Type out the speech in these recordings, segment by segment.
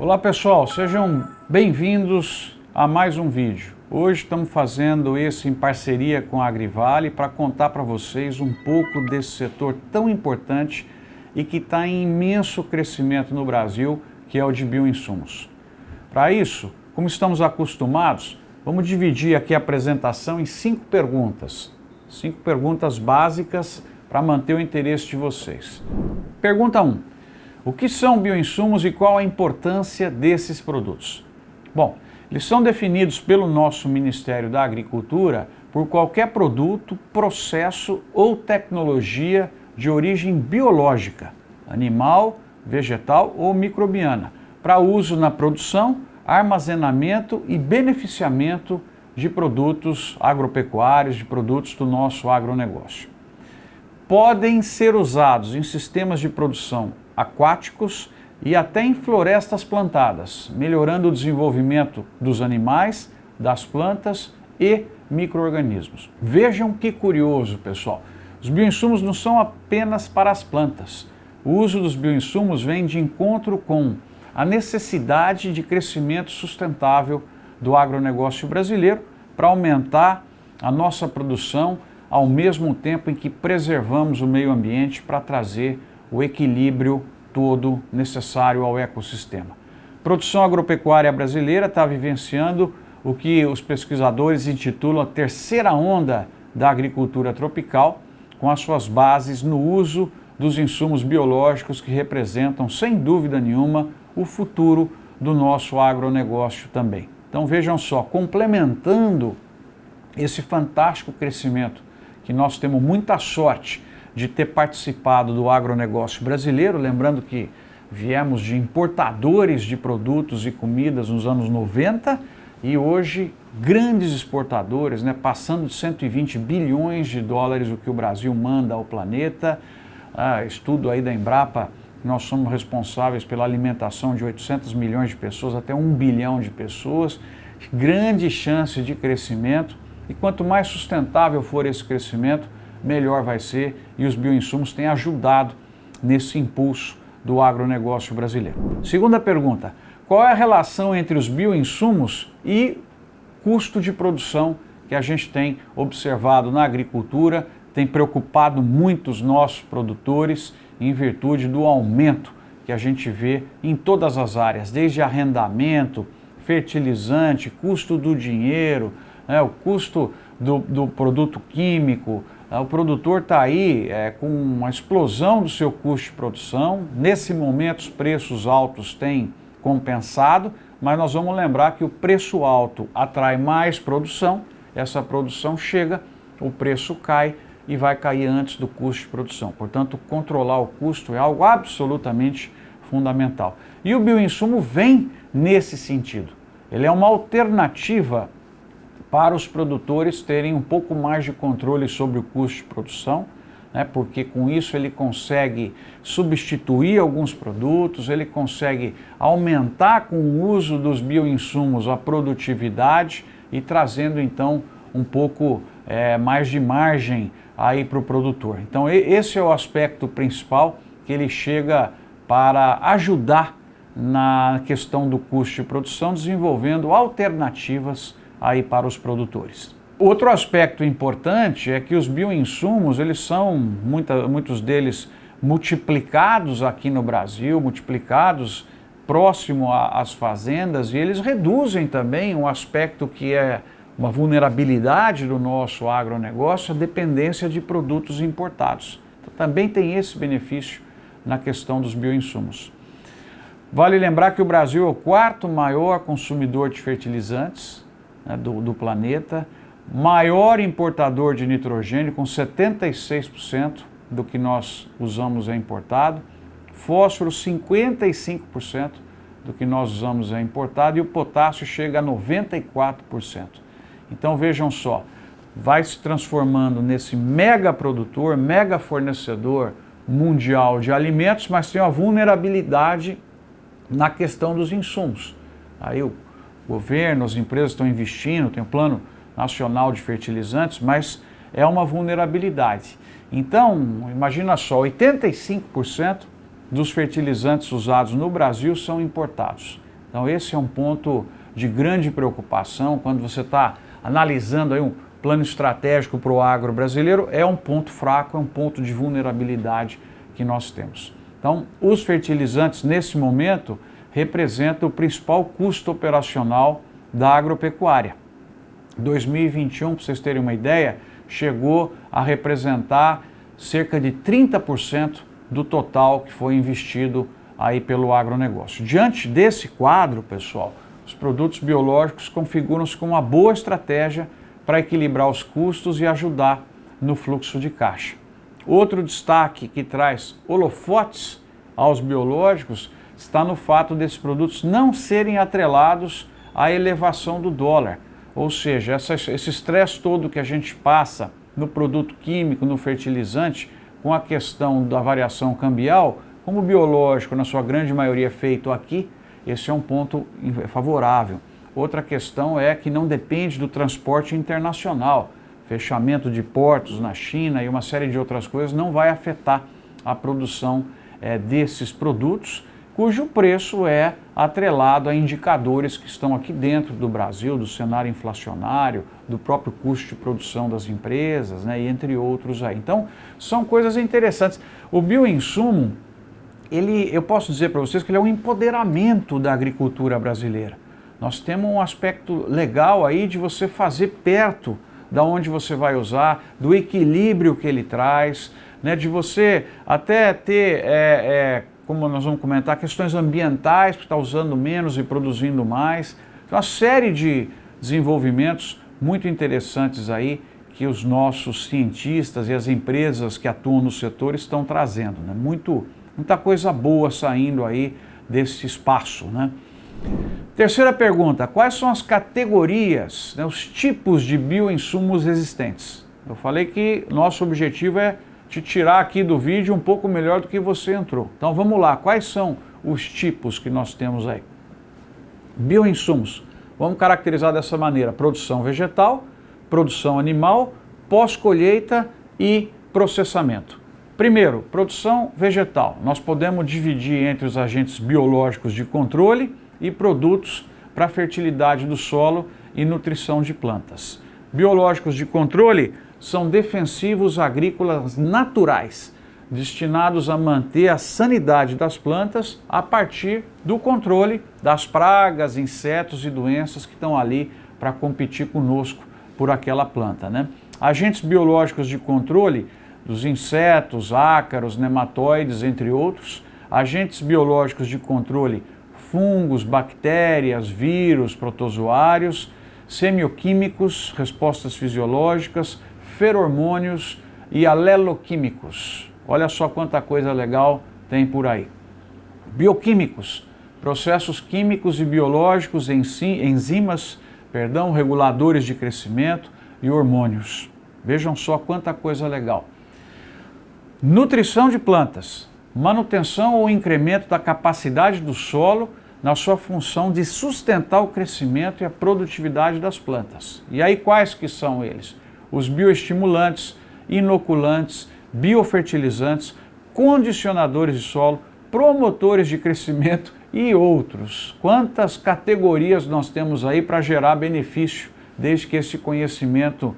Olá pessoal, sejam bem-vindos a mais um vídeo. Hoje estamos fazendo isso em parceria com a Agrivale para contar para vocês um pouco desse setor tão importante e que está em imenso crescimento no Brasil, que é o de bioinsumos. Para isso, como estamos acostumados, vamos dividir aqui a apresentação em 5 perguntas. 5 perguntas básicas para manter o interesse de vocês. Pergunta 1. O que são bioinsumos e qual a importância desses produtos? Bom, eles são definidos pelo nosso Ministério da Agricultura por qualquer produto, processo ou tecnologia de origem biológica, animal, vegetal ou microbiana, para uso na produção, armazenamento e beneficiamento de produtos agropecuários, de produtos do nosso agronegócio. Podem ser usados em sistemas de produção aquáticos e até em florestas plantadas, melhorando o desenvolvimento dos animais, das plantas e micro-organismos. Vejam que curioso, pessoal. Os bioinsumos não são apenas para as plantas. O uso dos bioinsumos vem de encontro com a necessidade de crescimento sustentável do agronegócio brasileiro para aumentar a nossa produção ao mesmo tempo em que preservamos o meio ambiente para trazer o equilíbrio todo necessário ao ecossistema. A produção agropecuária brasileira está vivenciando o que os pesquisadores intitulam a terceira onda da agricultura tropical, com as suas bases no uso dos insumos biológicos que representam, sem dúvida nenhuma, o futuro do nosso agronegócio também. Então vejam só, complementando esse fantástico crescimento que nós temos muita sorte de ter participado do agronegócio brasileiro, lembrando que viemos de importadores de produtos e comidas nos anos 90 e hoje grandes exportadores, passando de 120 bilhões de dólares o que o Brasil manda ao planeta. Estudo aí da Embrapa, nós somos responsáveis pela alimentação de 800 milhões de pessoas, até 1 bilhão de pessoas, grande chance de crescimento. E quanto mais sustentável for esse crescimento, melhor vai ser, e os bioinsumos têm ajudado nesse impulso do agronegócio brasileiro. Segunda pergunta, qual é a relação entre os bioinsumos e custo de produção que a gente tem observado na agricultura, tem preocupado muito os nossos produtores em virtude do aumento que a gente vê em todas as áreas, desde arrendamento, fertilizante, custo do dinheiro, o custo do produto químico. O produtor está aí com uma explosão do seu custo de produção. Nesse momento, os preços altos têm compensado, mas nós vamos lembrar que o preço alto atrai mais produção, essa produção chega, o preço cai e vai cair antes do custo de produção. Portanto, controlar o custo é algo absolutamente fundamental. E o bioinsumo vem nesse sentido. Ele é uma alternativa para os produtores terem um pouco mais de controle sobre o custo de produção, porque com isso ele consegue substituir alguns produtos, ele consegue aumentar com o uso dos bioinsumos a produtividade e trazendo então um pouco mais de margem aí para o produtor. Então esse é o aspecto principal que ele chega para ajudar na questão do custo de produção, desenvolvendo alternativas aí para os produtores. Outro aspecto importante é que os bioinsumos, eles são, muitos deles, multiplicados aqui no Brasil, multiplicados próximo às fazendas, e eles reduzem também um aspecto que é uma vulnerabilidade do nosso agronegócio, a dependência de produtos importados. Então, também tem esse benefício na questão dos bioinsumos. Vale lembrar que o Brasil é o 4º maior consumidor de fertilizantes do planeta, maior importador de nitrogênio, com 76% do que nós usamos é importado, fósforo 55% do que nós usamos é importado e o potássio chega a 94%. Então vejam só, vai se transformando nesse mega produtor, mega fornecedor mundial de alimentos, mas tem uma vulnerabilidade na questão dos insumos. Aí o governo, as empresas estão investindo, tem o Plano Nacional de Fertilizantes, mas é uma vulnerabilidade. Então, imagina só, 85% dos fertilizantes usados no Brasil são importados. Então esse é um ponto de grande preocupação quando você está analisando aí um plano estratégico para o agro brasileiro, é um ponto fraco, é um ponto de vulnerabilidade que nós temos. Então, os fertilizantes, nesse momento, representam o principal custo operacional da agropecuária. 2021, para vocês terem uma ideia, chegou a representar cerca de 30% do total que foi investido aí pelo agronegócio. Diante desse quadro, pessoal, os produtos biológicos configuram-se como uma boa estratégia para equilibrar os custos e ajudar no fluxo de caixa. Outro destaque que traz holofotes aos biológicos está no fato desses produtos não serem atrelados à elevação do dólar. Ou seja, esse estresse todo que a gente passa no produto químico, no fertilizante, com a questão da variação cambial, como o biológico, na sua grande maioria, é feito aqui, esse é um ponto favorável. Outra questão é que não depende do transporte internacional. Fechamento de portos na China e uma série de outras coisas não vai afetar a produção desses produtos, cujo preço é atrelado a indicadores que estão aqui dentro do Brasil, do cenário inflacionário, do próprio custo de produção das empresas, né, e entre outros aí. Então, são coisas interessantes. O bioinsumo, eu posso dizer para vocês que ele é um empoderamento da agricultura brasileira. Nós temos um aspecto legal aí de você fazer perto da onde você vai usar, do equilíbrio que ele traz, né, de você até ter, como nós vamos comentar, questões ambientais, porque está usando menos e produzindo mais. Então, uma série de desenvolvimentos muito interessantes aí que os nossos cientistas e as empresas que atuam no setor estão trazendo, né? Muita coisa boa saindo aí desse espaço, né? Terceira pergunta, quais são as categorias, né, os tipos de bioinsumos existentes? Eu falei que nosso objetivo é te tirar aqui do vídeo um pouco melhor do que você entrou. Então vamos lá, quais são os tipos que nós temos aí? Bioinsumos, vamos caracterizar dessa maneira: produção vegetal, produção animal, pós-colheita e processamento. Primeiro, produção vegetal. Nós podemos dividir entre os agentes biológicos de controle e produtos para fertilidade do solo e nutrição de plantas. Biológicos de controle são defensivos agrícolas naturais, destinados a manter a sanidade das plantas a partir do controle das pragas, insetos e doenças que estão ali para competir conosco por aquela planta, né? Agentes biológicos de controle dos insetos, ácaros, nematóides, entre outros. Agentes biológicos de controle: fungos, bactérias, vírus, protozoários, semioquímicos, respostas fisiológicas, feromônios e aleloquímicos. Olha só quanta coisa legal tem por aí. Bioquímicos, processos químicos e biológicos, enzimas, reguladores de crescimento e hormônios. Vejam só quanta coisa legal. Nutrição de plantas, manutenção ou incremento da capacidade do solo na sua função de sustentar o crescimento e a produtividade das plantas. E aí quais que são eles? Os bioestimulantes, inoculantes, biofertilizantes, condicionadores de solo, promotores de crescimento e outros. Quantas categorias nós temos aí para gerar benefício, desde que esse conhecimento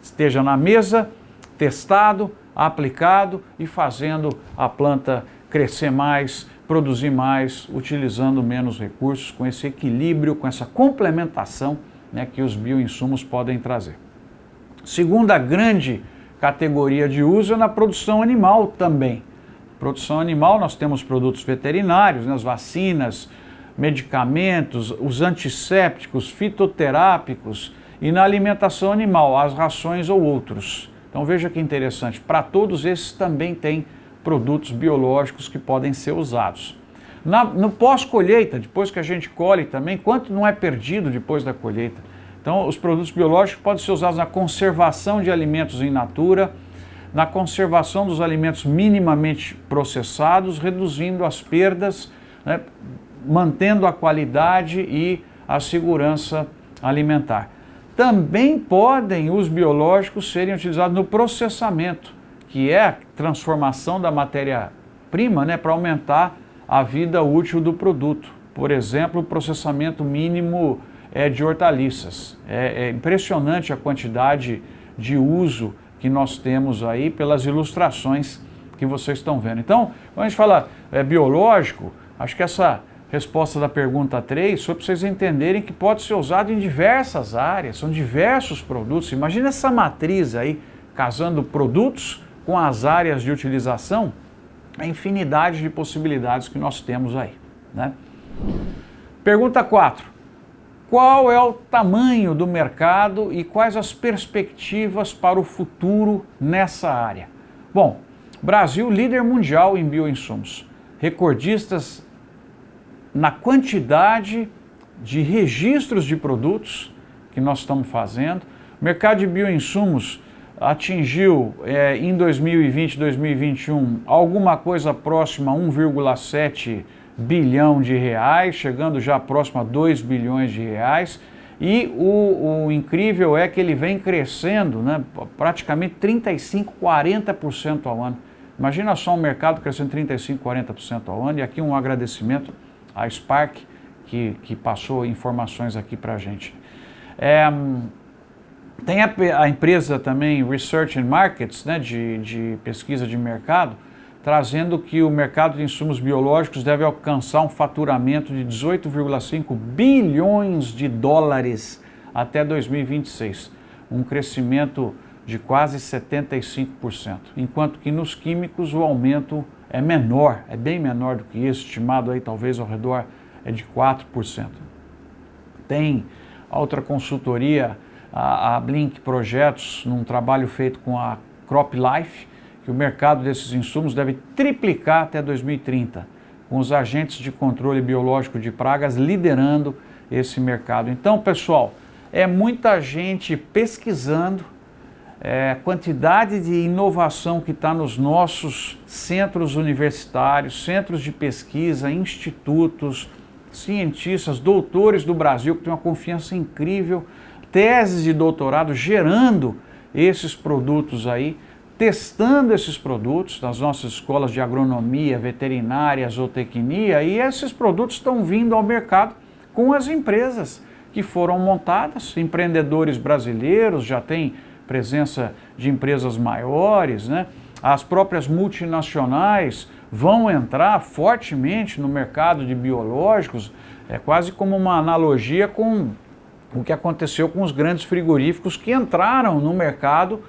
esteja na mesa, testado, aplicado e fazendo a planta crescer mais, produzir mais, utilizando menos recursos, com esse equilíbrio, com essa complementação, né, que os bioinsumos podem trazer. Segunda grande categoria de uso é na produção animal também. Produção animal, nós temos produtos veterinários, né, as vacinas, medicamentos, os antissépticos, fitoterápicos, e na alimentação animal, as rações ou outros. Então veja que interessante, para todos esses também tem produtos biológicos que podem ser usados. No pós-colheita, depois que a gente colhe também, quanto não é perdido depois da colheita? Então os produtos biológicos podem ser usados na conservação de alimentos in natura, na conservação dos alimentos minimamente processados, reduzindo as perdas, né, mantendo a qualidade e a segurança alimentar. Também podem os biológicos serem utilizados no processamento, que é a transformação da matéria-prima, né, para aumentar a vida útil do produto. por exemplo, o processamento mínimo de hortaliças. É impressionante a quantidade de uso que nós temos aí pelas ilustrações que vocês estão vendo. Então, quando a gente fala biológico, acho que essa resposta da pergunta 3 foi para vocês entenderem que pode ser usado em diversas áreas, são diversos produtos. Imagina essa matriz aí, casando produtos com as áreas de utilização, a infinidade de possibilidades que nós temos aí, né? Pergunta 4. Qual é o tamanho do mercado e quais as perspectivas para o futuro nessa área? Bom, Brasil, líder mundial em bioinsumos, recordistas na quantidade de registros de produtos que nós estamos fazendo. O mercado de bioinsumos atingiu em 2020 e 2021 alguma coisa próxima a 1,7 bilhão de reais, chegando já próximo a 2 bilhões de reais. E o incrível é que ele vem crescendo, né, praticamente 35%, 40% ao ano. Imagina só um mercado crescendo 35%, 40% ao ano. E aqui um agradecimento à Spark, que passou informações aqui para a gente. Tem a empresa também Research and Markets, né, de pesquisa de mercado, trazendo que o mercado de insumos biológicos deve alcançar um faturamento de 18,5 bilhões de dólares até 2026, um crescimento de quase 75%, enquanto que nos químicos o aumento é menor, é bem menor do que isso, estimado aí talvez ao redor de 4%. Tem outra consultoria, a Blink Projetos, num trabalho feito com a CropLife, que o mercado desses insumos deve triplicar até 2030, com os agentes de controle biológico de pragas liderando esse mercado. Então, pessoal, é muita gente pesquisando, quantidade de inovação que está nos nossos centros universitários, centros de pesquisa, institutos, cientistas, doutores do Brasil, que têm uma confiança incrível, teses de doutorado gerando esses produtos aí, testando esses produtos nas nossas escolas de agronomia, veterinária, zootecnia, e esses produtos estão vindo ao mercado com as empresas que foram montadas, empreendedores brasileiros, já tem presença de empresas maiores, né? As próprias multinacionais vão entrar fortemente no mercado de biológicos, é quase como uma analogia com o que aconteceu com os grandes frigoríficos que entraram no mercado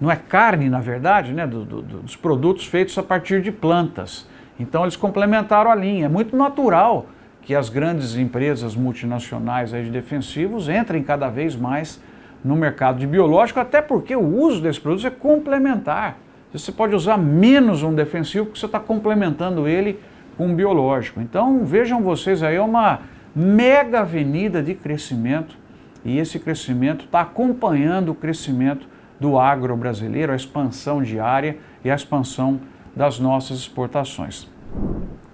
não é carne, na verdade, né, dos produtos feitos a partir de plantas. Então eles complementaram a linha. É muito natural que as grandes empresas multinacionais aí de defensivos entrem cada vez mais no mercado de biológico, até porque o uso desses produtos é complementar. Você pode usar menos um defensivo porque você está complementando ele com um biológico. Então vejam vocês aí, é uma mega avenida de crescimento, e esse crescimento está acompanhando o crescimento do agro brasileiro, a expansão diária e a expansão das nossas exportações.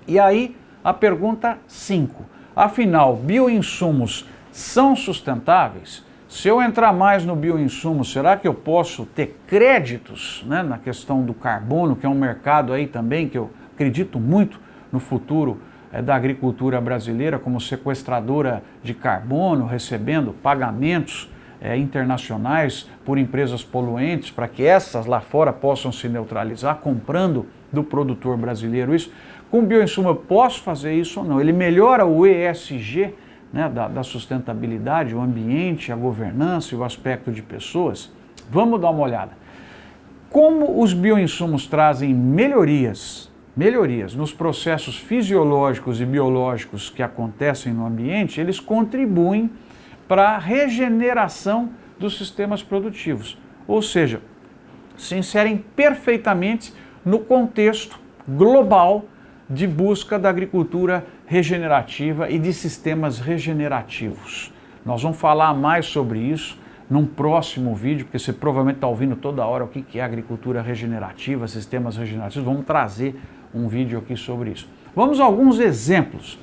E aí a pergunta 5, afinal, bioinsumos são sustentáveis? Se eu entrar mais no bioinsumo, será que eu posso ter créditos, né, na questão do carbono, que é um mercado aí também que eu acredito muito no futuro da agricultura brasileira como sequestradora de carbono, recebendo pagamentos internacionais por empresas poluentes para que essas lá fora possam se neutralizar, comprando do produtor brasileiro isso. Com bioinsumo eu posso fazer isso ou não? Ele melhora o ESG, né, da sustentabilidade, o ambiente, a governança e o aspecto de pessoas? Vamos dar uma olhada. Como os bioinsumos trazem melhorias nos processos fisiológicos e biológicos que acontecem no ambiente, eles contribuem para a regeneração dos sistemas produtivos. Ou seja, se inserem perfeitamente no contexto global de busca da agricultura regenerativa e de sistemas regenerativos. Nós vamos falar mais sobre isso num próximo vídeo, porque você provavelmente está ouvindo toda hora o que é agricultura regenerativa, sistemas regenerativos. Vamos trazer um vídeo aqui sobre isso. Vamos a alguns exemplos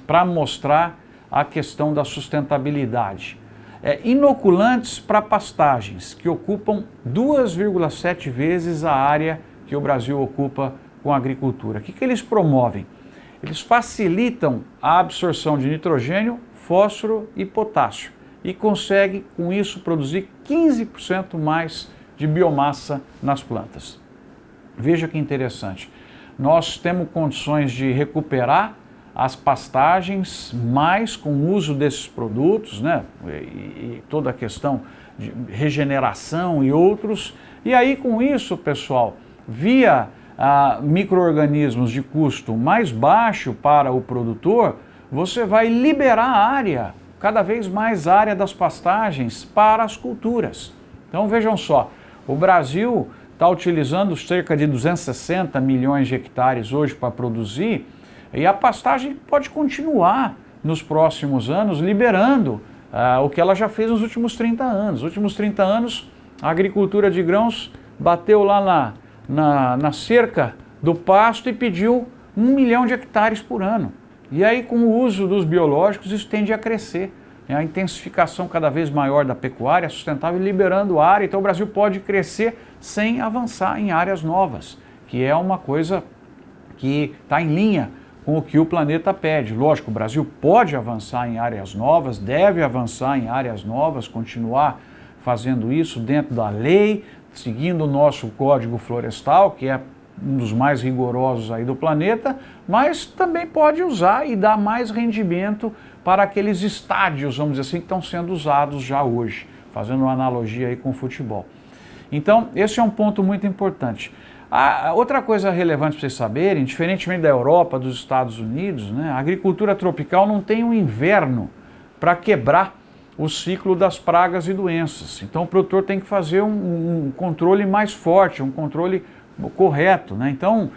para mostrar a questão da sustentabilidade. Inoculantes para pastagens, que ocupam 2,7 vezes a área que o Brasil ocupa com a agricultura. O que eles promovem? eles facilitam a absorção de nitrogênio, fósforo e potássio e consegue com isso produzir 15% mais de biomassa nas plantas. Veja que interessante, nós temos condições de recuperar as pastagens mais com o uso desses produtos, né? E toda a questão de regeneração e outros. E aí com isso, pessoal, via micro-organismos de custo mais baixo para o produtor, você vai liberar área, cada vez mais área das pastagens para as culturas. Então vejam só, o Brasil está utilizando cerca de 260 milhões de hectares hoje para produzir, e a pastagem pode continuar nos próximos anos liberando o que ela já fez nos últimos 30 anos. Nos últimos 30 anos, a agricultura de grãos bateu lá na cerca do pasto e pediu 1 milhão de hectares por ano. E aí, com o uso dos biológicos, isso tende a crescer. A intensificação cada vez maior da pecuária sustentável, liberando área. Então, o Brasil pode crescer sem avançar em áreas novas, que é uma coisa que está em linha com o que o planeta pede. Lógico, o Brasil pode avançar em áreas novas, deve avançar em áreas novas, continuar fazendo isso dentro da lei, seguindo o nosso Código Florestal, que é um dos mais rigorosos aí do planeta, mas também pode usar e dar mais rendimento para aqueles estádios, vamos dizer assim, que estão sendo usados já hoje, fazendo uma analogia aí com o futebol. Então, esse é um ponto muito importante. Outra coisa relevante para vocês saberem, diferentemente da Europa, dos Estados Unidos, né, a agricultura tropical não tem um inverno para quebrar o ciclo das pragas e doenças. Então o produtor tem que fazer um controle mais forte, um controle correto, né? Então,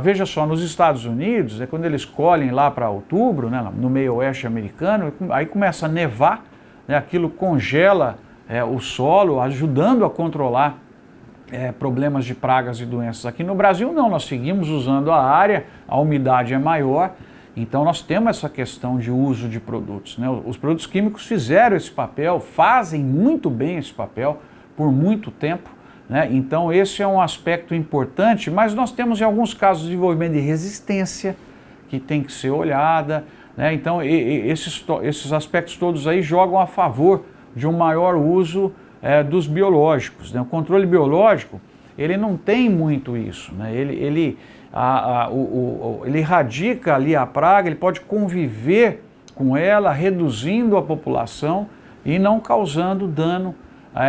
veja só, nos Estados Unidos, quando eles colhem lá para outubro, né, no meio oeste americano, aí começa a nevar, né, aquilo congela o solo, ajudando a controlar problemas de pragas e doenças. Aqui no Brasil não, nós seguimos usando a área, a umidade é maior, então nós temos essa questão de uso de produtos, né? Os produtos químicos fizeram esse papel, fazem muito bem esse papel por muito tempo, né? Então esse é um aspecto importante, mas nós temos em alguns casos desenvolvimento de resistência que tem que ser olhada, né? Então esses aspectos todos aí jogam a favor de um maior uso dos biológicos, né? O controle biológico, ele não tem muito isso, né? Ele erradica ali a praga, ele pode conviver com ela, reduzindo a população e não causando dano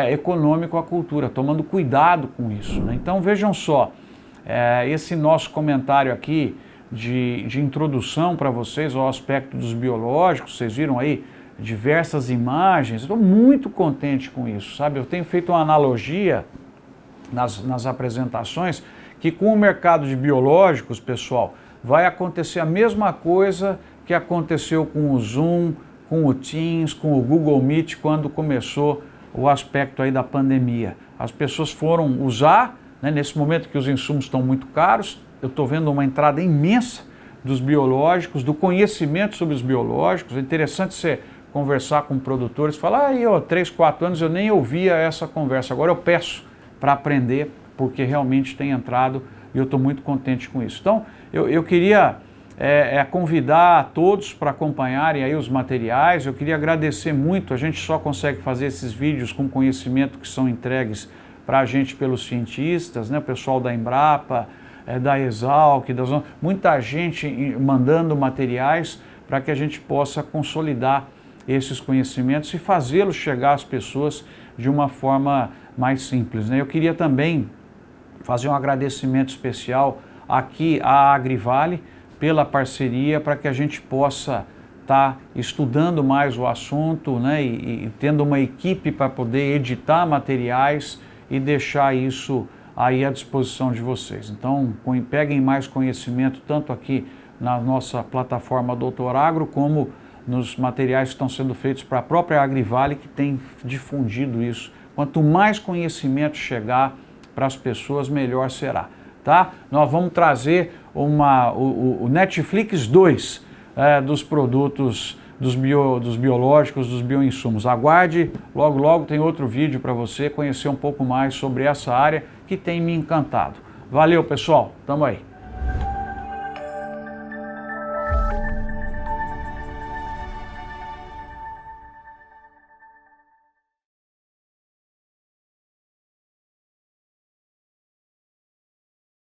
econômico à cultura, tomando cuidado com isso, né? Então vejam só, esse nosso comentário aqui de introdução para vocês ao aspecto dos biológicos, vocês viram aí diversas imagens, estou muito contente com isso, sabe? Eu tenho feito uma analogia nas apresentações que com o mercado de biológicos, pessoal, vai acontecer a mesma coisa que aconteceu com o Zoom, com o Teams, com o Google Meet, quando começou o aspecto aí da pandemia. As pessoas foram usar, né, nesse momento que os insumos estão muito caros, eu estou vendo uma entrada imensa dos biológicos, do conhecimento sobre os biológicos. É interessante você conversar com produtores, falar, 3, 4 anos eu nem ouvia essa conversa, agora eu peço para aprender, porque realmente tem entrado e eu estou muito contente com isso. Então, eu queria convidar a todos para acompanharem aí os materiais, eu queria agradecer muito, a gente só consegue fazer esses vídeos com conhecimento que são entregues para a gente pelos cientistas, né, o pessoal da Embrapa, da Exalc, muita gente mandando materiais para que a gente possa consolidar esses conhecimentos e fazê-los chegar às pessoas de uma forma mais simples, né? Eu queria também fazer um agradecimento especial aqui à Agrivale pela parceria para que a gente possa estar estudando mais o assunto, né, e tendo uma equipe para poder editar materiais e deixar isso aí à disposição de vocês. Então, peguem mais conhecimento tanto aqui na nossa plataforma Doutor Agro, como nos materiais que estão sendo feitos para a própria Agrivale, que tem difundido isso. Quanto mais conhecimento chegar para as pessoas, melhor será, tá? Nós vamos trazer o Netflix 2 dos produtos, dos biológicos, dos bioinsumos. Aguarde, logo logo tem outro vídeo para você conhecer um pouco mais sobre essa área que tem me encantado. Valeu, pessoal, tamo aí.